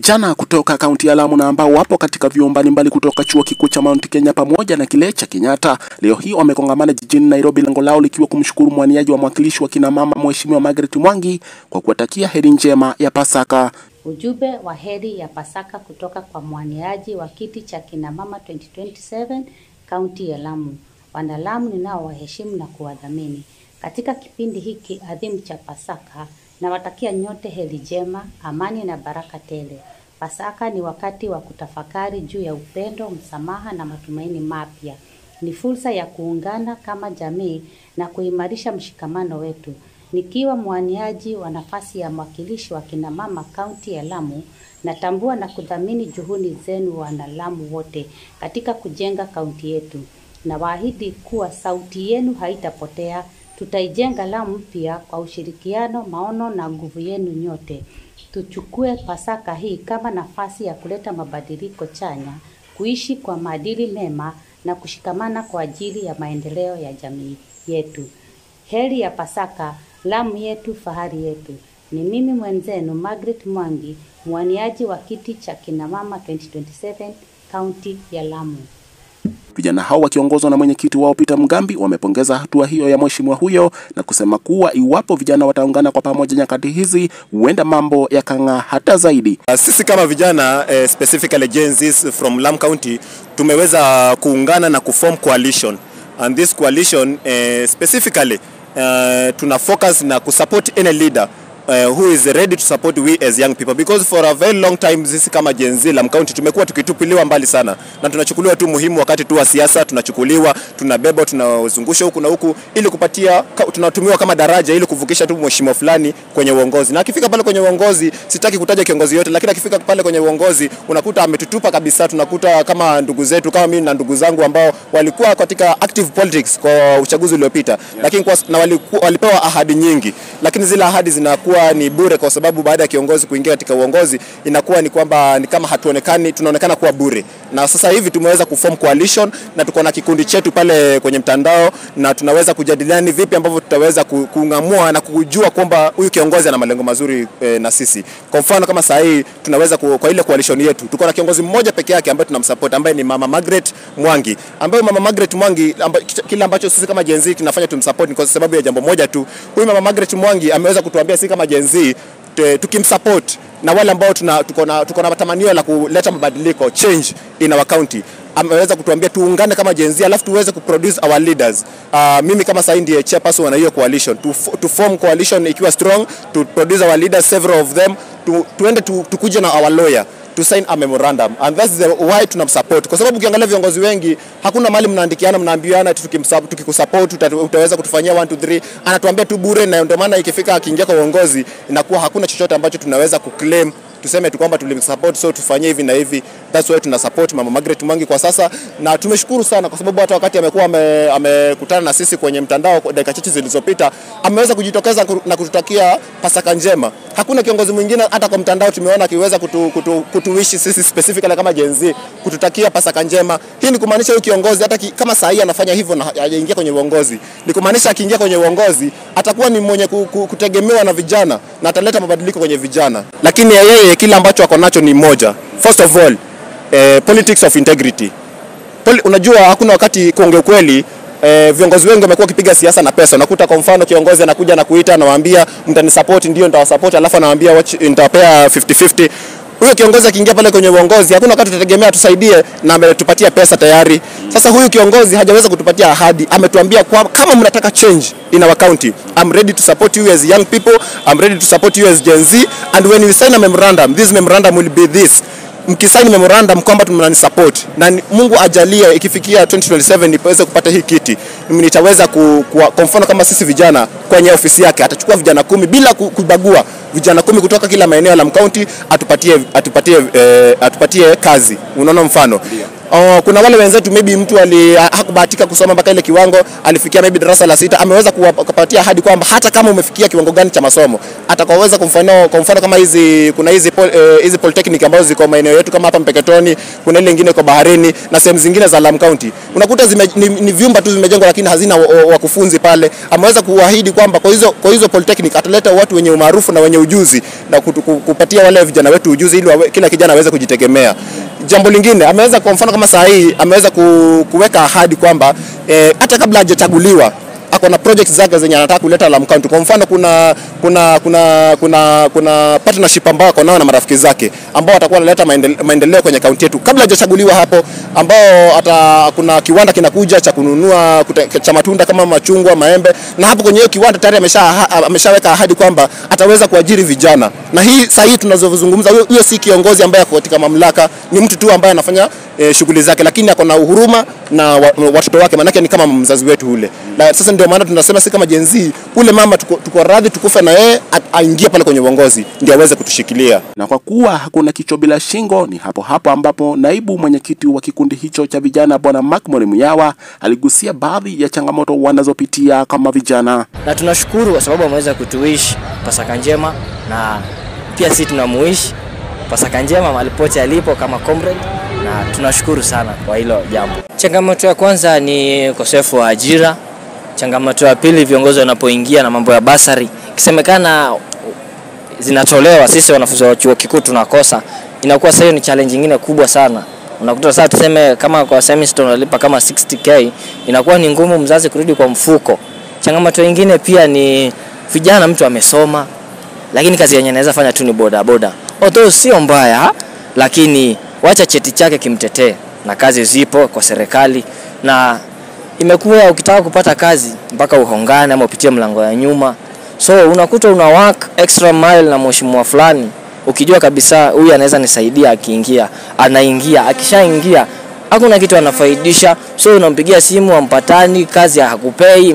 Vijana kutoka kaunti ya Lamu na ambao wapo katika vyuo mbalimbali kutoka chuo kikuu cha Mount Kenya pamoja na kile cha Kenyatta leo hii wamekongamana jijini Nairobi, lengo lao likiwa kumshukuru mwaniaji wa mwakilishi wa kina mama Mheshimiwa Margaret Mwangi kwa kuwatakia heri njema ya Pasaka. Ujumbe wa heri ya Pasaka kutoka kwa mwaniaji wa kiti cha kina mama 2027 kaunti ya Lamu. Wana Lamu ninao waheshimu na kuwadhamini katika kipindi hiki adhimu cha Pasaka, na watakia nyote heri njema, amani na baraka tele. Pasaka ni wakati wa kutafakari juu ya upendo, msamaha na matumaini mapya. Ni fursa ya kuungana kama jamii na kuimarisha mshikamano wetu. Nikiwa mwaniaji wa nafasi ya mwakilishi wa kina mama kaunti ya Lamu, natambua na kudhamini juhudi zenu wana Lamu wote katika kujenga kaunti yetu. Na waahidi kuwa sauti yenu haitapotea. Tutaijenga Lamu mpya kwa ushirikiano, maono na nguvu yenu nyote. Tuchukue Pasaka hii kama nafasi ya kuleta mabadiliko chanya, kuishi kwa maadili mema na kushikamana kwa ajili ya maendeleo ya jamii yetu. Heri ya Pasaka, Lamu yetu, fahari yetu. Ni mimi mwenzenu Margaret Mwangi, mwaniaji wa kiti cha kina mama 2027 kaunti ya Lamu. Vijana hao wakiongozwa na mwenyekiti wao Peter Mugambi wamepongeza hatua hiyo ya mheshimiwa huyo na kusema kuwa iwapo vijana wataungana kwa pamoja nyakati hizi, huenda mambo yakang'aa hata zaidi. Sisi kama vijana specifically Gen Z from Lamu County tumeweza kuungana na kuform coalition, and this coalition specifically tuna focus na kusupport any leader who is ready to support we as young people, because for a very long time sisi kama Gen Z Lamu County tumekuwa tukitupiliwa mbali sana na tunachukuliwa tu muhimu wakati tu wa siasa, tunachukuliwa, tunabeba, tunazungushwa huku na huku ili kupatia, tunatumiwa kama daraja ili kuvukisha tu mheshimiwa fulani kwenye uongozi. Na akifika pale kwenye uongozi, sitaki kutaja kiongozi yote, lakini akifika pale kwenye uongozi unakuta ametutupa kabisa. Tunakuta kama ndugu zetu, kama mimi na ndugu zangu ambao walikuwa katika active politics kwa uchaguzi uliopita, lakini walipewa ahadi nyingi, lakini zile ahadi zinakuwa ni bure, kwa sababu baada ya kiongozi kuingia katika uongozi inakuwa ni kwamba ni kama hatuonekani, tunaonekana kuwa bure. Na sasa hivi tumeweza kuform coalition na tuko na kikundi chetu pale kwenye mtandao, na tunaweza kujadiliana vipi ambavyo tutaweza kuungamua na kujua kwamba huyu kiongozi ana malengo mazuri na sisi. Kwa mfano kama saa hii tunaweza kwa ile coalition yetu tuko na kiongozi mmoja peke yake ambaye tunamsupport, ambaye ni Mama Margaret Mwangi, ambaye Mama Margaret Mwangi kile ambacho sisi kama Gen Z tunafanya tumsupport ni kwa sababu ya jambo moja tu. Huyu Mama Margaret Mwangi ameweza kutuambia sisi kama Gen Z tukimsupport na wale ambao tuko na matamanio la kuleta mabadiliko, change in our county, ameweza kutuambia tuungane kama Gen Z alafu tuweze kuproduce our leaders. Mimi kama sasa ndiye chairperson wa hiyo coalition, to form coalition ikiwa strong, to produce our leaders, several of them, tuende tukuje na our lawyer to sign a memorandum, and that's the why tunamsupport. Kwa sababu ukiangalia viongozi wengi hakuna mali mnaandikiana, mnaambiana tukikusupport utaweza kutufanyia 1 2 3, anatuambia tu bure. Na ndio maana ikifika akiingia kwa uongozi inakuwa hakuna chochote ambacho tunaweza kuclaim tuseme tu kwamba tulimsupport, so tufanyie hivi na hivi. That's why tuna support Mama Margaret Mwangi kwa sasa, na tumeshukuru sana kwa sababu hata wakati amekuwa amekutana na sisi kwenye mtandao dakika chache zilizopita, ameweza kujitokeza na kututakia Pasaka njema. Hakuna kiongozi mwingine hata kwa mtandao tumeona akiweza kutuwishi sisi specifically kama Gen Z kututakia Pasaka njema. Hii ni kumaanisha huyu kiongozi hata kama saa hii anafanya hivyo na hajaingia kwenye uongozi, ni kumaanisha akiingia kwenye uongozi atakuwa ni mwenye kutegemewa na vijana na ataleta mabadiliko kwenye vijana. Lakini yeye kila ambacho ako nacho ni moja. First of all, politics of integrity. Unajua hakuna wakati kuongea kweli. Viongozi wengi wamekuwa kipiga siasa na pesa. Unakuta kwa mfano kiongozi anakuja na kuita, anawaambia mtanisupport, ndio nitawasupport, alafu anawaambia nitawapea 50-50. Huyo kiongozi akiingia pale kwenye uongozi hakuna wakati tutategemea tusaidie na ametupatia pesa tayari. Sasa huyu kiongozi hajaweza kutupatia ahadi, ametuambia kwa kama mnataka change in our county, I'm ready to support you as young people, I'm ready to support you as Gen Z, and when you sign a memorandum, this memorandum will be this. Mkisaini memorandum kwamba mnanisupport, na Mungu ajalie ikifikia 2027 nipoweza kupata hii kiti, nitaweza kwa mfano kama sisi vijana kwenye ofisi yake atachukua vijana 10 bila kubagua, vijana 10 kutoka kila maeneo la Lamu County atupatie kazi. Unaona mfano? Kuna wale wenzetu maybe mtu hakubahatika kusoma mpaka ile kiwango, alifikia maybe darasa la 6, ameweza kupatia ahadi kwamba hata kama umefikia kiwango gani cha masomo atakaweza kwa mfano kama kuna hizi polytechnic ambazo ziko maeneo yetu kama hapa Mpeketoni, kuna ile nyingine kwa Baharini na sehemu zingine za Lamu County. Unakuta ni vyumba tu zimejengwa lakini hazina wakufunzi pale. Ameweza kuahidi kwamba kwa hizo polytechnic ataleta watu wenye umaarufu na wenye ujuzi na kupatia wale vijana wetu ujuzi ili kila kijana aweze kujitegemea. Jambo lingine ameweza kwa mfano kama saa hii ameweza kuweka ahadi kwamba hata kabla hajachaguliwa ako na projects zake zenye anataka kuleta Lamu County. Kwa mfano kuna partnership ambao ako nao na marafiki zake ambao watakuwa wanaleta maendeleo kwenye kaunti yetu kabla hajachaguliwa hapo, ambao kuna kiwanda kinakuja cha kununua cha matunda kama machungwa, maembe, na hapo kwenye hiyo kiwanda tayari ameshaweka ahadi kwamba ataweza kuajiri vijana. Na hii saa hii tunazozungumza, huyo si kiongozi ambaye ako katika mamlaka, ni mtu tu ambaye anafanya shughuli zake, lakini ako na uhuruma na watoto wake, manake ni kama mzazi wetu ule. Na sasa ndio maana tunasema si kama Gen Z, ule mama tuko radhi tukufe na yeye aingie pale kwenye uongozi ndio aweze kutushikilia. Na kwa kuwa hakuna kichwa bila shingo, ni hapo ambapo naibu mwenyekiti wa kikundi hicho cha vijana Bwana Makmoni Muyawa aligusia baadhi ya changamoto wanazopitia kama vijana. Na tunashukuru kwa sababu ameweza kutuishi Pasaka njema, na pia sisi tunamuishi Pasaka njema malipote alipo kama comrade, na tunashukuru sana kwa hilo jambo. Changamoto ya kwanza ni ukosefu wa ajira. Changamoto ya pili, viongozi wanapoingia na mambo ya basari, kisemekana zinatolewa, sisi wanafunzi wa chuo kikuu tunakosa. Inakuwa sasa ni challenge nyingine kubwa sana. Unakuta sasa tuseme kama kwa semester unalipa kama 60k, inakuwa ni ngumu mzazi kurudi kwa mfuko. Changamoto nyingine pia ni vijana, mtu amesoma lakini kazi yenyewe anaweza fanya tu ni boda boda. Although sio mbaya, lakini wacha cheti chake kimtetee, na kazi zipo kwa serikali, na imekuwa ukitaka kupata kazi mpaka uhongane ama upitie mlango ya nyuma. So unakuta una work extra mile na mheshimiwa fulani ukijua kabisa huyu anaweza nisaidia, akiingia anaingia, akishaingia hakuna kitu anafaidisha. So unampigia simu ampatani, kazi hakupei.